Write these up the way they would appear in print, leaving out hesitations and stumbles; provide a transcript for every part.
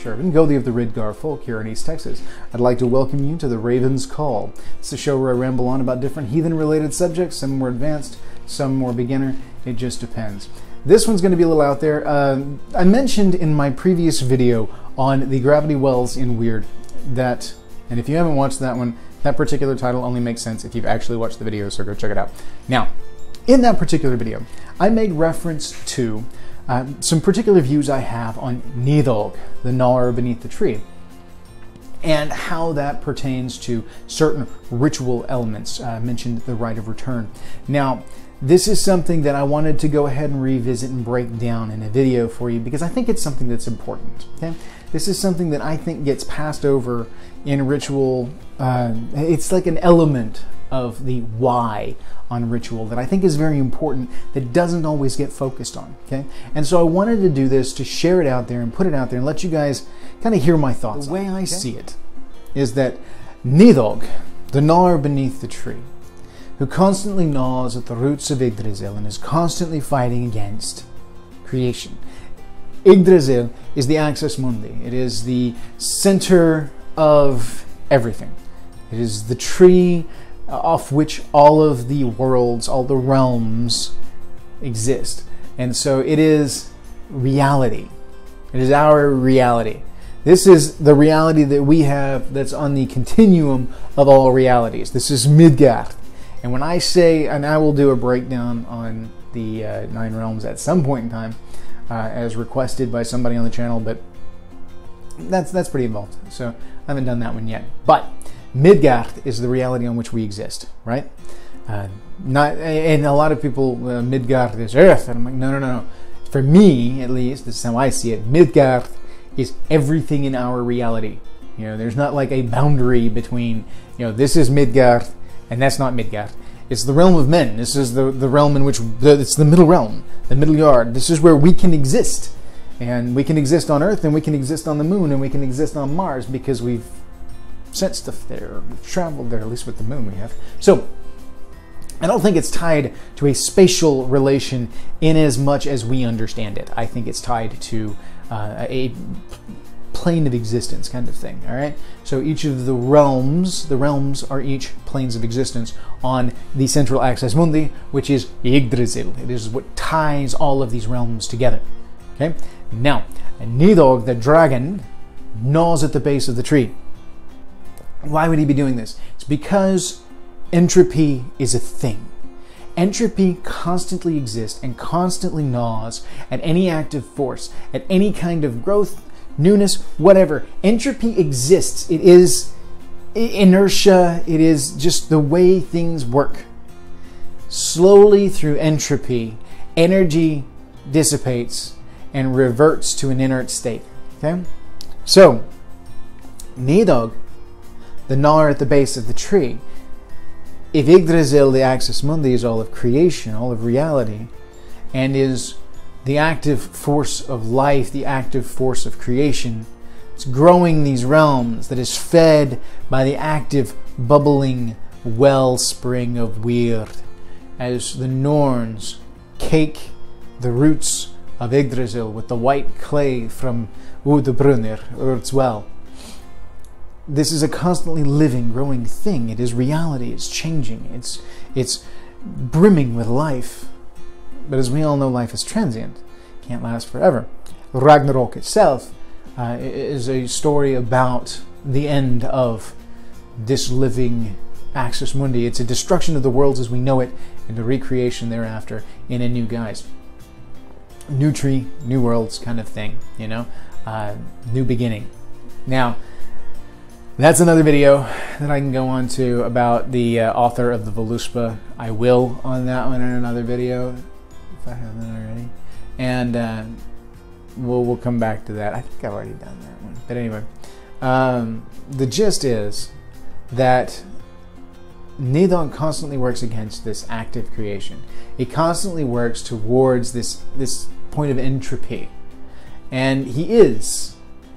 Sjerven, Goldie of the Midgar folk here in East Texas. I'd like to welcome you to the Raven's Call. It's a show where I ramble on about different heathen-related subjects, some more advanced, some more beginner. It just depends. This one's going to be a little out there. I mentioned in my previous video on the gravity wells in Weird that, and if you haven't watched that one, that particular title only makes sense if you've actually watched the video, so go check it out. Now, in that particular video, I made reference to some particular views I have on Nidhoggr, the Gnawer beneath the tree, and how that pertains to certain ritual elements. I mentioned the Rite of Return. Now, this is something that I wanted to go ahead and revisit and break down in a video for you because I think it's something that's important. Okay? This is something that I think gets passed over in ritual. It's like an element of the why on ritual that I think is very important that doesn't always get focused on. Okay? And so I wanted to do this to share it out there and put it out there and let you guys kind of hear my thoughts. The way I see it is that Nidhoggr, the Gnawer beneath the tree, who constantly gnaws at the roots of Yggdrasil and is constantly fighting against creation. Yggdrasil is the axis mundi. It is the center of everything. It is the tree off which all of the worlds, all the realms exist. And so it is reality. It is our reality. This is the reality that we have that's on the continuum of all realities. This is Midgar. And when I say, and I will do a breakdown on the 9 realms at some point in time, as requested by somebody on the channel, but that's pretty involved. So I haven't done that one yet. But Midgar is the reality on which we exist, right? And a lot of people, Midgar is Earth, and I'm like, no. For me, at least, this is how I see it. Midgar is everything in our reality. You know, there's not like a boundary between, you know, this is Midgar. And that's not Midgar. It's the realm of men. This is the realm in which, it's the middle realm, the middle yard. This is where we can exist. And we can exist on Earth, and we can exist on the moon, and we can exist on Mars because we've sent stuff there. We've traveled there, at least with the moon we have. So, I don't think it's tied to a spatial relation in as much as we understand it. I think it's tied to a plane of existence kind of thing, all right? So each of the realms are each planes of existence on the central axis mundi, which is Yggdrasil. It is what ties all of these realms together, okay? Now, Nidhoggr, the dragon, gnaws at the base of the tree. Why would he be doing this? It's because entropy is a thing. Entropy constantly exists and constantly gnaws at any active force, at any kind of growth, newness, whatever. Entropy exists. It is inertia. It is just the way things work. Slowly through entropy, energy dissipates and reverts to an inert state. Okay? So, Nidhoggr, the gnawer at the base of the tree, if Yggdrasil, the axis mundi, is all of creation, all of reality, and is the active force of life, the active force of creation, it's growing these realms that is fed by the active, bubbling wellspring of Weird, as the Norns cake the roots of Yggdrasil with the white clay from Udbrunir, Earth's well. This is a constantly living, growing thing. It is reality. It's changing. It's brimming with life. But as we all know, life is transient. It can't last forever. Ragnarok itself is a story about the end of this living axis mundi. It's a destruction of the worlds as we know it and a recreation thereafter in a new guise. New tree, new worlds kind of thing, you know? New beginning. Now, that's another video that I can go on to about the author of the Voluspa. I will on that one in another video, if I haven't already. And we'll come back to that. I think I've already done that one. But anyway, the gist is that Nidhoggr constantly works against this active creation. He constantly works towards this point of entropy. And he is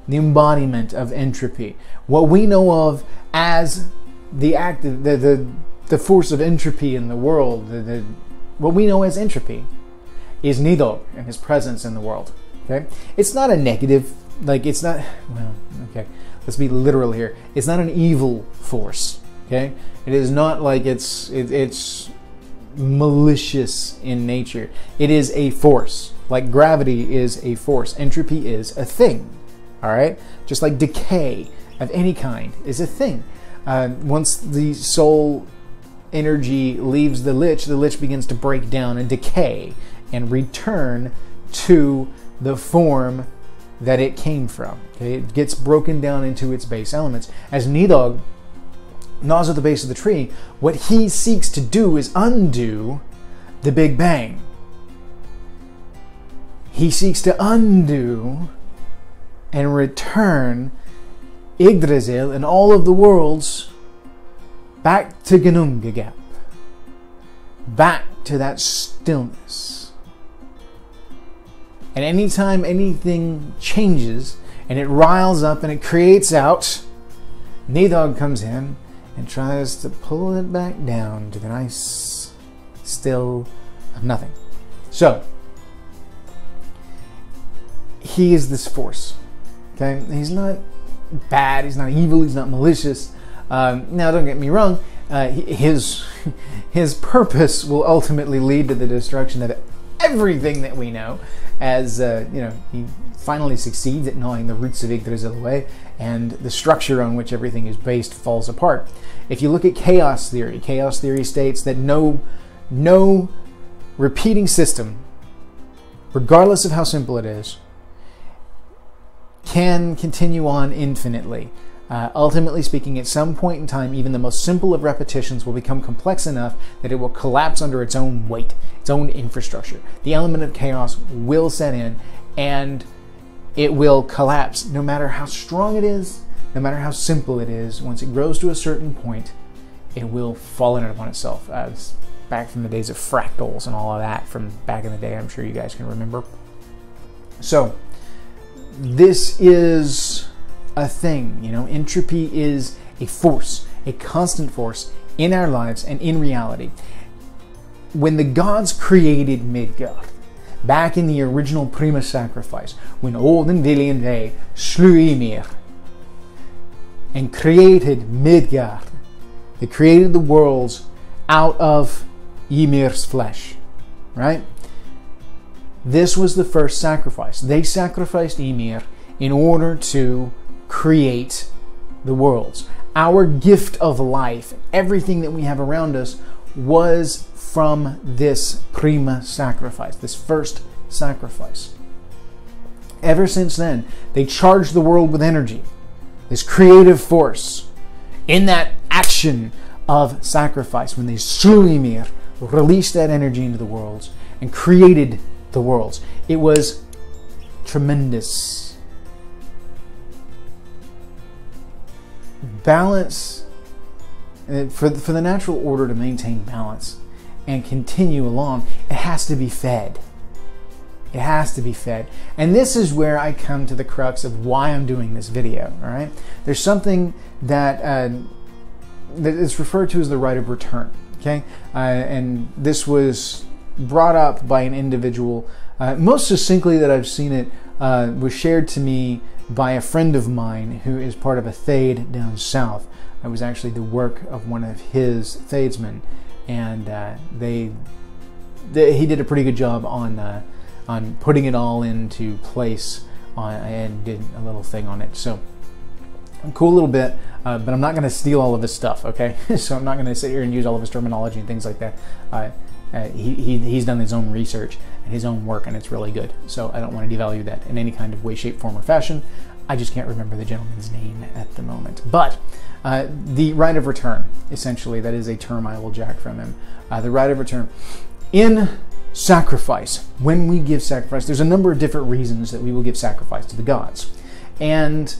the embodiment of entropy. What we know of as the active, the force of entropy in the world, what we know as entropy, is Nidhoggr and his presence in the world. Okay, it's not a negative like, it's not, well, okay, let's be literal here. It's not an evil force, okay? It is not like it's malicious in nature. It is a force. Like gravity is a force. Entropy is a thing, all right? Just like decay of any kind is a thing. Once the soul energy leaves the lich begins to break down and decay and return to the form that it came from. Okay? It gets broken down into its base elements. As Nidhoggr gnaws at the base of the tree, what he seeks to do is undo the Big Bang. He seeks to undo and return Yggdrasil and all of the worlds back to Ginnungagap, back to that stillness. And anytime anything changes and it riles up and it creates out, Nidhoggr comes in and tries to pull it back down to the nice still of nothing. So, he is this force. Okay? He's not bad, he's not evil, he's not malicious. Now, don't get me wrong, his purpose will ultimately lead to the destruction of everything that we know, as he finally succeeds at gnawing the roots of Yggdrasil away, and the structure on which everything is based falls apart. If you look at chaos theory states that no repeating system, regardless of how simple it is, can continue on infinitely. Ultimately speaking, at some point in time, even the most simple of repetitions will become complex enough that it will collapse under its own weight, its own infrastructure. The element of chaos will set in, and it will collapse no matter how strong it is, no matter how simple it is. Once it grows to a certain point, it will fall in upon itself. It's back from the days of fractals and all of that from back in the day, I'm sure you guys can remember. So, this is a thing, entropy is a force, a constant force in our lives and in reality. When the gods created Midgar, back in the original Prima sacrifice, when Odin, Vili, and Ve slew Ymir and created Midgar, they created the worlds out of Ymir's flesh, right? This was the first sacrifice. They sacrificed Ymir in order to create the worlds. Our gift of life, everything that we have around us, was from this Prima sacrifice, this first sacrifice. Ever since then, they charged the world with energy, this creative force. In that action of sacrifice, when they slew Ymir, released that energy into the worlds and created the worlds. It was tremendous. Balance, for the natural order to maintain balance and continue along, it has to be fed. It has to be fed. And this is where I come to the crux of why I'm doing this video, all right? There's something that that is referred to as the Rite of Return, okay? And this was brought up by an individual. Most succinctly that I've seen it was shared to me by a friend of mine who is part of a Thade down south. It was actually the work of one of his Thadesmen, and he did a pretty good job on putting it all into place and did a little thing on it. So, a cool little bit, but I'm not going to steal all of his stuff, okay? So I'm not going to sit here and use all of his terminology and things like that. He's done his own research and his own work, and it's really good. So I don't want to devalue that in any kind of way, shape, form, or fashion. I just can't remember the gentleman's name at the moment. But the Rite of Return, essentially, that is a term I will jack from him. The Rite of Return. In sacrifice, when we give sacrifice, there's a number of different reasons that we will give sacrifice to the gods. And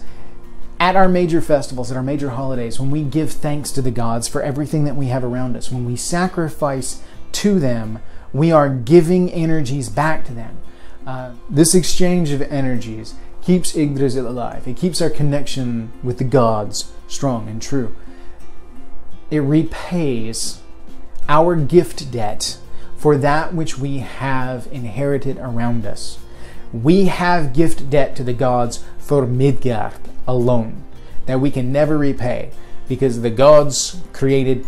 at our major festivals, at our major holidays, when we give thanks to the gods for everything that we have around us, when we sacrifice to them, we are giving energies back to them. This exchange of energies keeps Yggdrasil alive. It keeps our connection with the gods strong and true. It repays our gift debt for that which we have inherited around us. We have gift debt to the gods for Midgar alone that we can never repay, because the gods created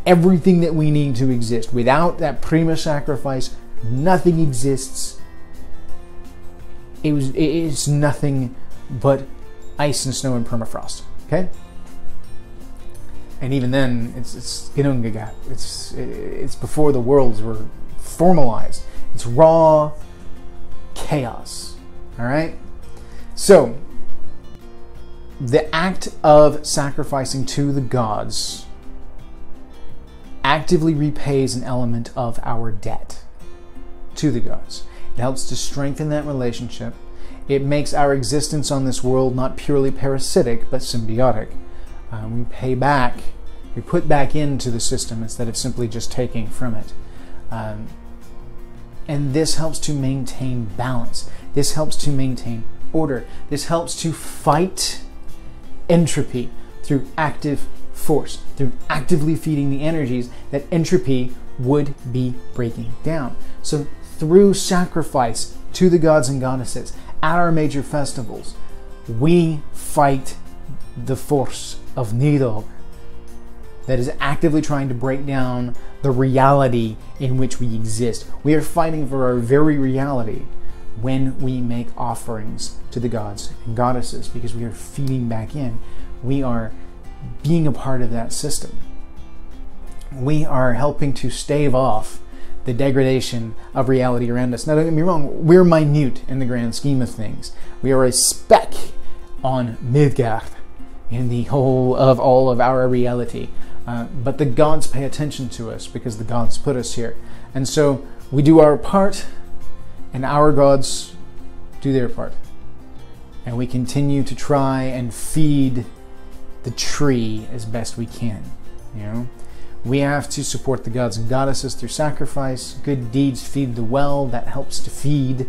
everything that we need to exist. Without that prima sacrifice, nothing exists. It's nothing but ice and snow and permafrost. Okay? And even then, it's Nidhoggr. It's before the worlds were formalized. It's raw chaos. All right? So, the act of sacrificing to the gods actively repays an element of our debt to the gods. It helps to strengthen that relationship. It makes our existence on this world not purely parasitic, but symbiotic. We pay back, we put back into the system instead of simply just taking from it. And this helps to maintain balance. This helps to maintain order. This helps to fight entropy through active force, through actively feeding the energies that entropy would be breaking down. So through sacrifice to the gods and goddesses at our major festivals, we fight the force of Nidhoggr that is actively trying to break down the reality in which we exist. We are fighting for our very reality when we make offerings to the gods and goddesses, because we are feeding back in. We are being a part of that system. We are helping to stave off the degradation of reality around us. Now, don't get me wrong, we're minute in the grand scheme of things. We are a speck on Midgar in the whole of all of our reality. But the gods pay attention to us because the gods put us here. And so we do our part, and our gods do their part. And we continue to try and feed the tree as best we can. You know, we have to support the gods and goddesses through sacrifice. Good deeds feed the well. That helps to feed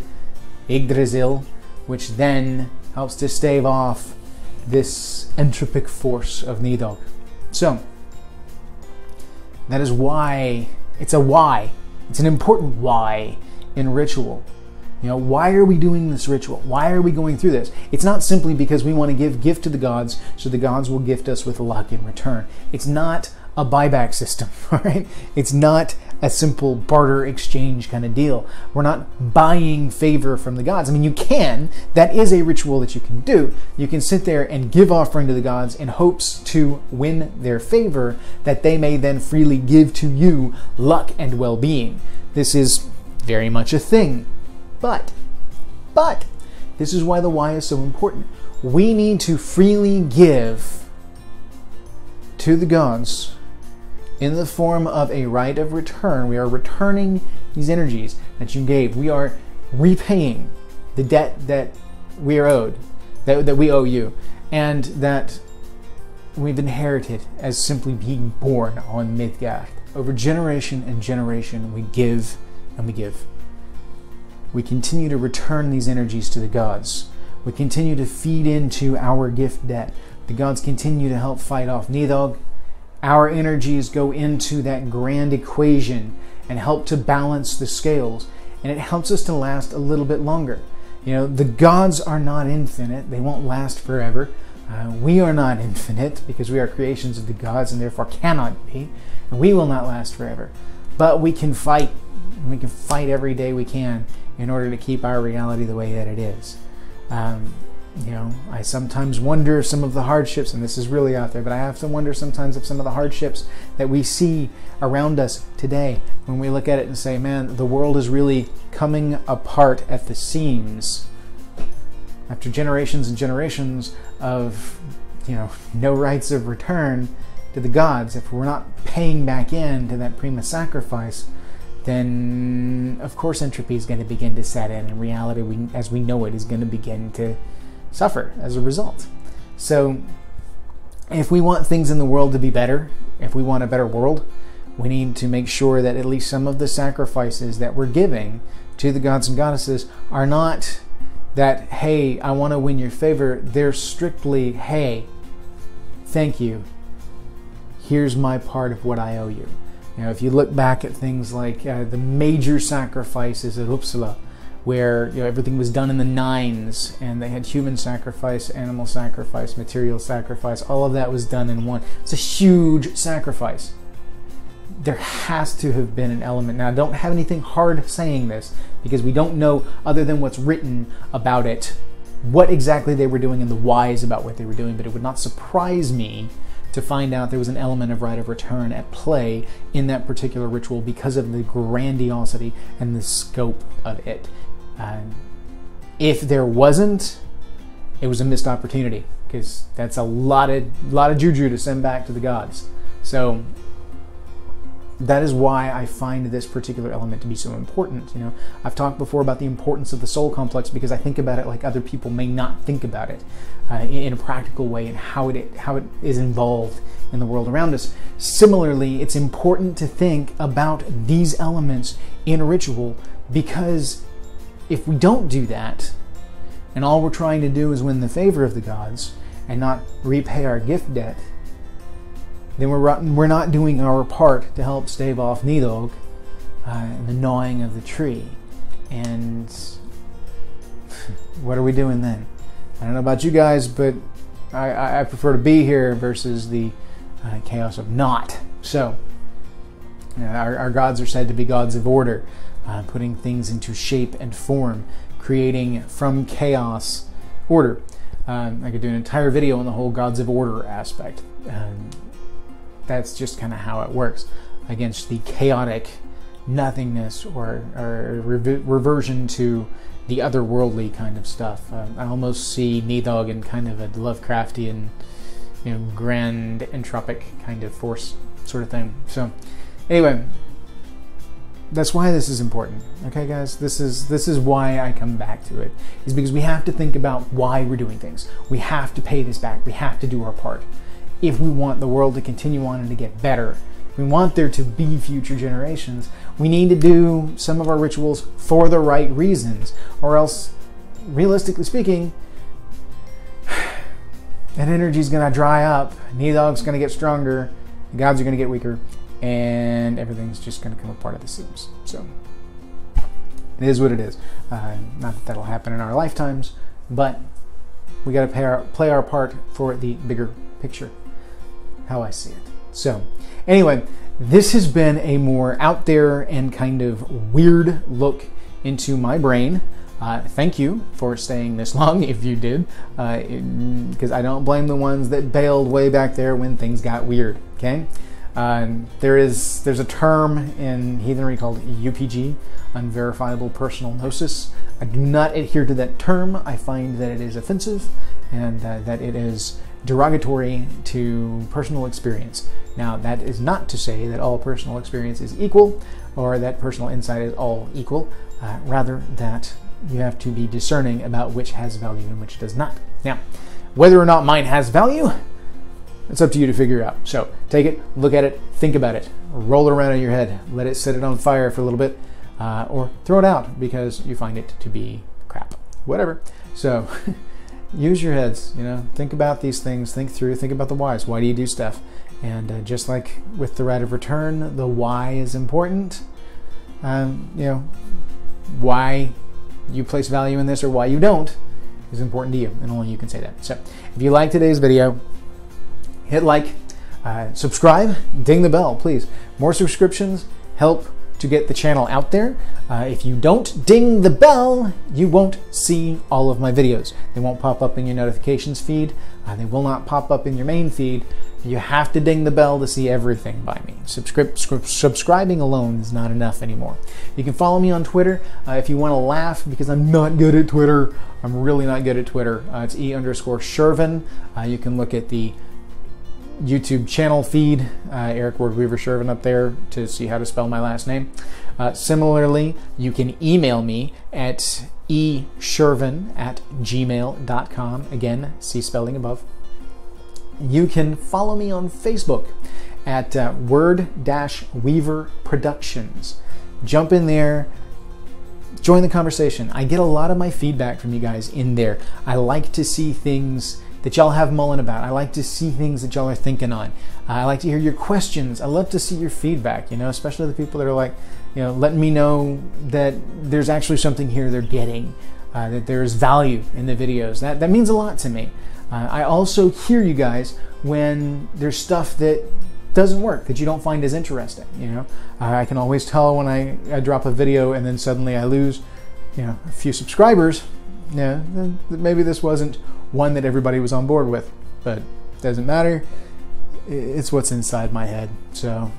Yggdrasil, which then helps to stave off this entropic force of Nidhoggr. So that is why it's a why. It's an important why in ritual. You know, why are we doing this ritual? Why are we going through this? It's not simply because we want to give gift to the gods so the gods will gift us with luck in return. It's not a buyback system, right? It's not a simple barter exchange kind of deal. We're not buying favor from the gods. I mean, you can. That is a ritual that you can do. You can sit there and give offering to the gods in hopes to win their favor, that they may then freely give to you luck and well-being. This is very much a thing. But, this is why the why is so important. We need to freely give to the gods in the form of a rite of return. We are returning these energies that you gave. We are repaying the debt that we are owed, that we owe you, and that we've inherited as simply being born on Midgar. Over generation and generation, we give and we give. We continue to return these energies to the gods. We continue to feed into our gift debt. The gods continue to help fight off Nidhoggr. Our energies go into that grand equation and help to balance the scales. And it helps us to last a little bit longer. You know, the gods are not infinite. They won't last forever. We are not infinite because we are creations of the gods and therefore cannot be. And we will not last forever. But we can fight. And we can fight every day we can in order to keep our reality the way that it is. You know, I sometimes wonder some of the hardships, and this is really out there, but I have to wonder sometimes of some of the hardships that we see around us today when we look at it and say, man, the world is really coming apart at the seams after generations and generations of, you know, no rites of return to the gods. If we're not paying back in to that prima sacrifice, then of course entropy is going to begin to set in, and reality as we know it is going to begin to suffer as a result. So if we want things in the world to be better, if we want a better world, we need to make sure that at least some of the sacrifices that we're giving to the gods and goddesses are not that, hey, I want to win your favor. They're strictly, hey, thank you. Here's my part of what I owe you. You know, if you look back at things like the major sacrifices at Uppsala, where everything was done in the nines, and they had human sacrifice, animal sacrifice, material sacrifice. All of that was done in one. It's a huge sacrifice. There has to have been an element. Now, I don't have anything hard saying this because we don't know, other than what's written about it, what exactly they were doing and the whys about what they were doing, but it would not surprise me to find out there was an element of Rite of Return at play in that particular ritual because of the grandiosity and the scope of it. If there wasn't, it was a missed opportunity, because that's a lot of juju to send back to the gods. So that is why I find this particular element to be so important. I've talked before about the importance of the soul complex because I think about it like other people may not think about it in a practical way, and how it is involved in the world around us. Similarly, it's important to think about these elements in a ritual, because if we don't do that, and all we're trying to do is win the favor of the gods and not repay our gift debt, then we're not doing our part to help stave off Nidhoggr and the gnawing of the tree. And what are we doing then? I don't know about you guys, but I prefer to be here versus the chaos of not. So our gods are said to be gods of order, putting things into shape and form, creating from chaos order. I could do an entire video on the whole gods of order aspect. That's just kind of how it works against the chaotic nothingness or reversion to the otherworldly kind of stuff. I almost see Nidhoggr in kind of a Lovecraftian, grand entropic kind of force sort of thing. So anyway, that's why this is important. Okay, guys, this is why I come back to it, is because we have to think about why we're doing things. We have to pay this back. We have to do our part. If we want the world to continue on and to get better, we want there to be future generations, we need to do some of our rituals for the right reasons, or else, realistically speaking, that energy's going to dry up, Nidhoggr's going to get stronger, the gods are going to get weaker, and everything's just going to come apart at the seams. So, it is what it is. Not that that'll happen in our lifetimes, but we got to play our part for the bigger picture, how I see it. So anyway, this has been a more out there and kind of weird look into my brain. Thank you for staying this long if you did, because I don't blame the ones that bailed way back there when things got weird. Okay, there's a term in heathenry called UPG, unverifiable personal gnosis. I do not adhere to that term. I find that it is offensive and that it is derogatory to personal experience. Now, that is not to say that all personal experience is equal, or that personal insight is all equal. Rather, that you have to be discerning about which has value and which does not. Now, whether or not mine has value, it's up to you to figure out. So take it, look at it, think about it, roll it around in your head, let it set it on fire for a little bit, or throw it out because you find it to be crap. Whatever. So use your heads, think about these things, think through, think about the whys. Why do you do stuff? And just like with the Rite of Return, the why is important. Why you place value in this or why you don't is important to you, and only you can say that. So if you like today's video, hit like, subscribe, ding the bell, please. More subscriptions help to get the channel out there. If you don't ding the bell, you won't see all of my videos. They won't pop up in your notifications feed. They will not pop up in your main feed. You have to ding the bell to see everything by me. Subscribing alone is not enough anymore. You can follow me on Twitter if you want to laugh, because I'm not good at Twitter. I'm really not good at Twitter. It's E_Sjerven. You can look at the YouTube channel feed, Eric Ward Weaver Sjerven up there, to see how to spell my last name. Similarly, you can email me at esjerven@gmail.com. Again, see spelling above. You can follow me on Facebook at Word-Weaver Productions. Jump in there, join the conversation. I get a lot of my feedback from you guys in there. I like to see things that y'all have mulling about. I like to see things that y'all are thinking on. I like to hear your questions. I love to see your feedback, especially the people that are like, letting me know that there's actually something here they're getting, that there's value in the videos. That means a lot to me. I also hear you guys when there's stuff that doesn't work, that you don't find as interesting. I can always tell when I drop a video and then suddenly I lose a few subscribers. Maybe this wasn't one that everybody was on board with, but it doesn't matter. It's what's inside my head. So,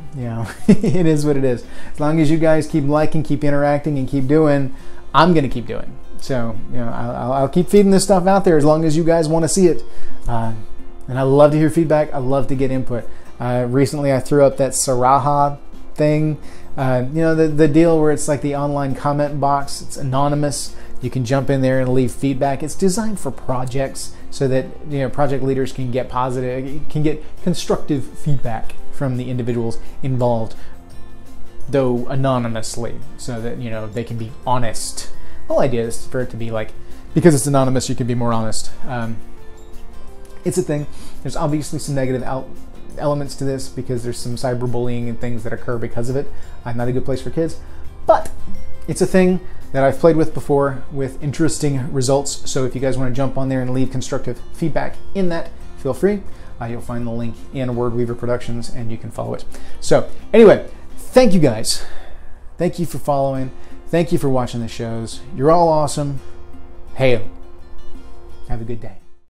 it is what it is. As long as you guys keep liking, keep interacting, and keep doing, I'm going to keep doing. So, I'll keep feeding this stuff out there as long as you guys want to see it. And I love to hear feedback. I love to get input. Recently, I threw up that Saraha thing. The deal where it's like the online comment box. It's anonymous. You can jump in there and leave feedback. It's designed for projects so that project leaders can get constructive feedback from the individuals involved, though anonymously, so that they can be honest. The whole idea is for it to be like, because it's anonymous, you can be more honest. It's a thing. There's obviously some negative elements to this because there's some cyberbullying and things that occur because of it. Not a good place for kids, but it's a thing that I've played with before with interesting results. So if you guys want to jump on there and leave constructive feedback in that, feel free. You'll find the link in Wordweaver Productions and you can follow it. So anyway, thank you guys. Thank you for following. Thank you for watching the shows. You're all awesome. Hail. Have a good day.